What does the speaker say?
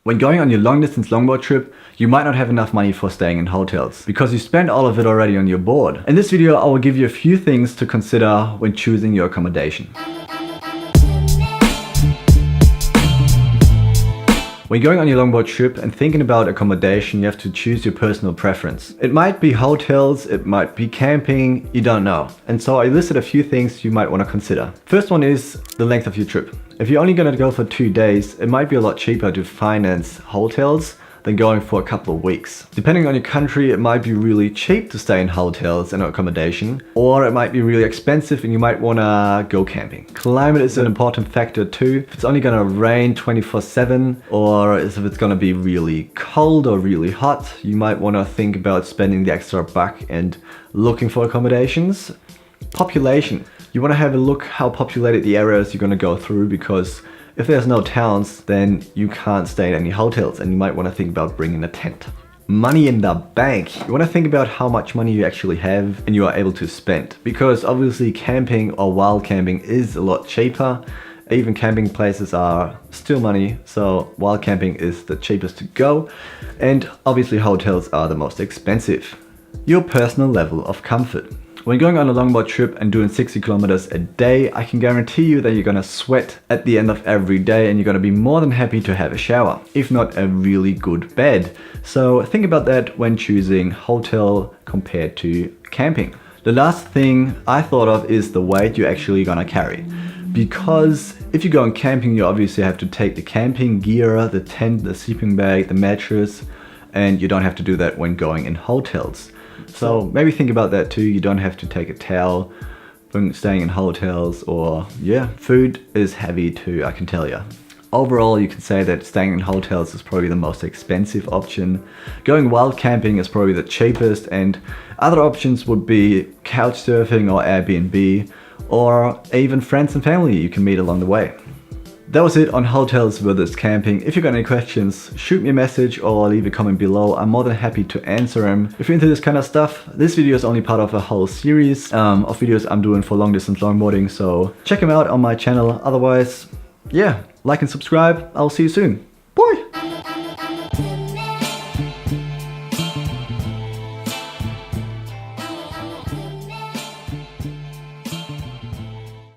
When going on your long distance longboard trip, you might not have enough money for staying in hotels because you spent all of it already on your board. In this video, I will give you a few things to consider when choosing your accommodation. When going on your longboard trip and thinking about accommodation, you have to choose your personal preference. It might be hotels, it might be camping, you don't know. And so I listed a few things you might want to consider. First one is the length of your trip. If you're only going to go for 2 days, it might be a lot cheaper to finance hotels than going for a couple of weeks. Depending on your country, it might be really cheap to stay in hotels and accommodation, or it might be really expensive and you might want to go camping. Climate is an important factor too. If it's only going to rain 24/7, or if it's going to be really cold or really hot, you might want to think about spending the extra buck and looking for accommodations. Population. You want to have a look how populated the areas you're going to go through, because if there's no towns, then you can't stay in any hotels and you might want to think about bringing a tent. Money in the bank. You want to think about how much money you actually have and you are able to spend, because obviously camping or wild camping is a lot cheaper. Even camping places are still money, so wild camping is the cheapest to go, and obviously hotels are the most expensive. Your personal level of comfort. When going on a longboard trip and doing 60 kilometers a day, I can guarantee you that you're gonna sweat at the end of every day and you're gonna be more than happy to have a shower, if not a really good bed. So think about that when choosing hotel compared to camping. The last thing I thought of is the weight you're actually gonna carry. Because if you're going camping, you obviously have to take the camping gear, the tent, the sleeping bag, the mattress, and you don't have to do that when going in hotels. So maybe think about that too. You don't have to take a towel when staying in hotels, or yeah, food is heavy too, I can tell you. Overall, you can say that staying in hotels is probably the most expensive option. Going wild camping is probably the cheapest, and other options would be couch surfing or Airbnb, or even friends and family you can meet along the way. That was it on hotels versus camping. If you've got any questions, shoot me a message or leave a comment below. I'm more than happy to answer them. If you're into this kind of stuff, this video is only part of a whole series of videos I'm doing for long distance longboarding, so check them out on my channel. Otherwise, yeah, like and subscribe. I'll see you soon.